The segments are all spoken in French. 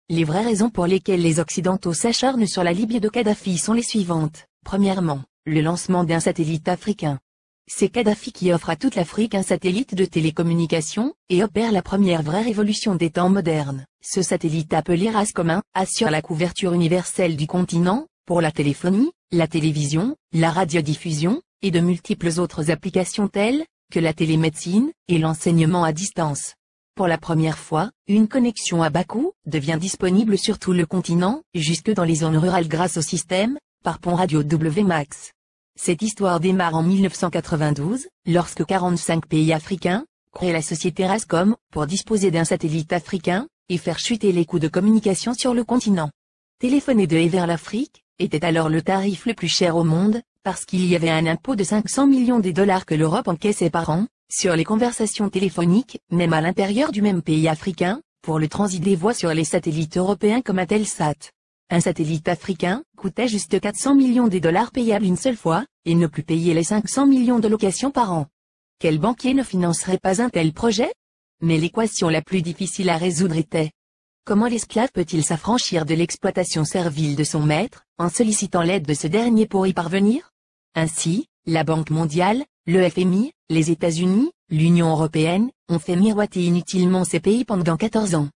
les vraies raisons pour lesquelles les Occidentaux s'acharnent sur la Libye de Kadhafi sont les suivantes. Premièrement, le lancement d'un satellite africain. C'est Kadhafi qui offre à toute l'Afrique un satellite de télécommunication, et opère la première vraie révolution des temps modernes. Ce satellite appelé RASCOM assure la couverture universelle du continent, pour la téléphonie, la télévision, la radiodiffusion, et de multiples autres applications telles que la télémédecine et l'enseignement à distance. Pour la première fois, une connexion à bas coût devient disponible sur tout le continent, jusque dans les zones rurales grâce au système, par pont radio WMAX. Cette histoire démarre en 1992, lorsque 45 pays africains créent la société RASCOM pour disposer d'un satellite africain et faire chuter les coûts de communication sur le continent. Téléphoner de et vers l'Afrique était alors le tarif le plus cher au monde, parce qu'il y avait un impôt de 500 millions de dollars que l'Europe encaissait par an sur les conversations téléphoniques, même à l'intérieur du même pays africain, pour le transit des voix sur les satellites européens comme Intelsat. Un satellite africain coûtait juste 400 millions de dollars payables une seule fois, et ne plus payer les 500 millions de locations par an. Quel banquier ne financerait pas un tel projet? Mais l'équation la plus difficile à résoudre était: comment l'esclave peut-il s'affranchir de l'exploitation servile de son maître, en sollicitant l'aide de ce dernier pour y parvenir? Ainsi, la Banque mondiale, le FMI, les États-Unis, l'Union européenne, ont fait miroiter inutilement ces pays pendant 14 ans.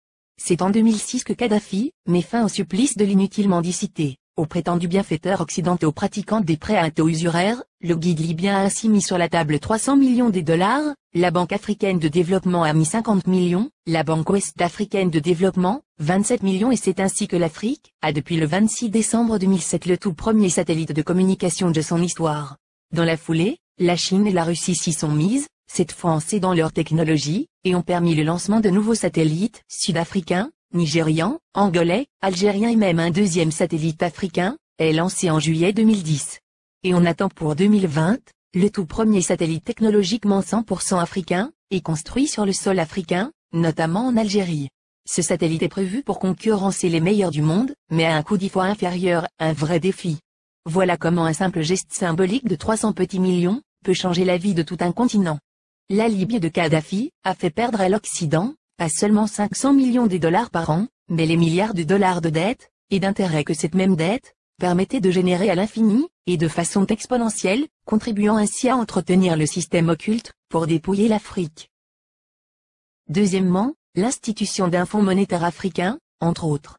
C'est en 2006 que Kadhafi met fin au supplice de l'inutile mendicité. Aux prétendus bienfaiteurs occidentaux pratiquant des prêts à taux usuraires, le guide libyen a ainsi mis sur la table 300 millions de dollars, la Banque africaine de développement a mis 50 millions, la Banque ouest-africaine de développement, 27 millions, et c'est ainsi que l'Afrique a depuis le 26 décembre 2007 le tout premier satellite de communication de son histoire. Dans la foulée, la Chine et la Russie s'y sont mises, cette fois en cédant leur technologie, et ont permis le lancement de nouveaux satellites sud-africains, nigérians, angolais, algériens, et même un deuxième satellite africain est lancé en juillet 2010. Et on attend pour 2020, le tout premier satellite technologiquement 100% africain, est construit sur le sol africain, notamment en Algérie. Ce satellite est prévu pour concurrencer les meilleurs du monde, mais à un coût 10 fois inférieur, un vrai défi. Voilà comment un simple geste symbolique de 300 petits millions peut changer la vie de tout un continent. La Libye de Kadhafi a fait perdre à l'Occident, pas seulement 500 millions de dollars par an, mais les milliards de dollars de dettes, et d'intérêts que cette même dette permettait de générer à l'infini, et de façon exponentielle, contribuant ainsi à entretenir le système occulte, pour dépouiller l'Afrique. Deuxièmement, l'institution d'un fonds monétaire africain, entre autres.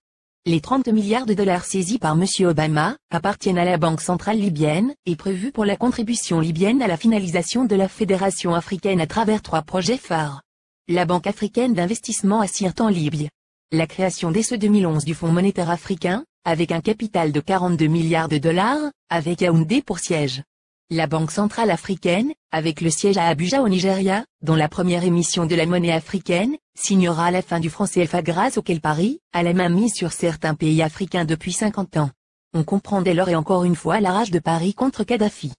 Les 30 milliards de dollars saisis par M. Obama appartiennent à la Banque centrale libyenne, et prévus pour la contribution libyenne à la finalisation de la Fédération africaine à travers 3 projets phares. La Banque africaine d'investissement à Sirte en Libye. La création dès ce 2011 du Fonds monétaire africain, avec un capital de 42 milliards de dollars, avec Yaoundé pour siège. La Banque centrale africaine, avec le siège à Abuja au Nigeria, dont la première émission de la monnaie africaine, signera à la fin du franc CFA grâce auquel Paris a la main mise sur certains pays africains depuis 50 ans. On comprend dès lors et encore une fois la rage de Paris contre Kadhafi.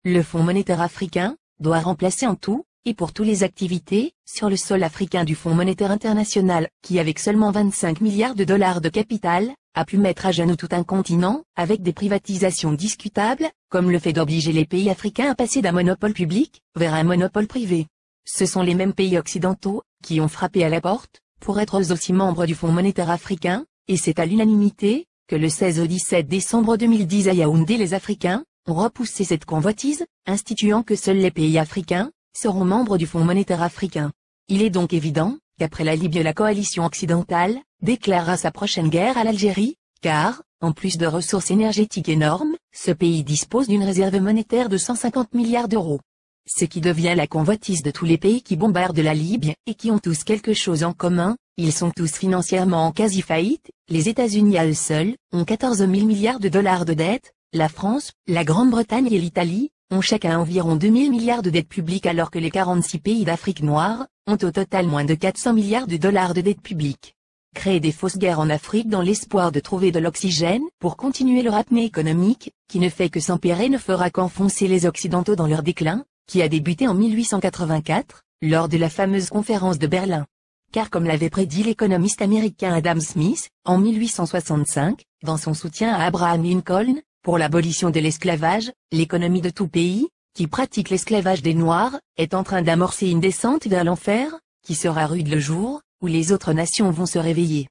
Le Fonds monétaire africain doit remplacer en tout, et pour toutes les activités, sur le sol africain du Fonds monétaire international, qui avec seulement 25 milliards de dollars de capital, a pu mettre à genoux tout un continent, avec des privatisations discutables, comme le fait d'obliger les pays africains à passer d'un monopole public vers un monopole privé. Ce sont les mêmes pays occidentaux qui ont frappé à la porte, pour être aussi membres du Fonds monétaire africain, et c'est à l'unanimité que le 16 au 17 décembre 2010 à Yaoundé les Africains ont repoussé cette convoitise, instituant que seuls les pays africains seront membres du Fonds monétaire africain. Il est donc évident qu'après la Libye la coalition occidentale déclarera sa prochaine guerre à l'Algérie, car, en plus de ressources énergétiques énormes, ce pays dispose d'une réserve monétaire de 150 milliards d'euros. Ce qui devient la convoitise de tous les pays qui bombardent la Libye, et qui ont tous quelque chose en commun, ils sont tous financièrement en quasi-faillite, les États-Unis à eux seuls ont 14 000 milliards de dollars de dettes, la France, la Grande-Bretagne et l'Italie ont chacun environ 2 000 milliards de dettes publiques alors que les 46 pays d'Afrique noire ont au total moins de 400 milliards de dollars de dettes publiques. Créer des fausses guerres en Afrique dans l'espoir de trouver de l'oxygène pour continuer leur apnée économique, qui ne fait que s'empirer, ne fera qu'enfoncer les Occidentaux dans leur déclin, qui a débuté en 1884, lors de la fameuse conférence de Berlin. Car comme l'avait prédit l'économiste américain Adam Smith, en 1865, dans son soutien à Abraham Lincoln, pour l'abolition de l'esclavage, l'économie de tout pays, qui pratique l'esclavage des Noirs, est en train d'amorcer une descente vers l'enfer, qui sera rude le jour où les autres nations vont se réveiller.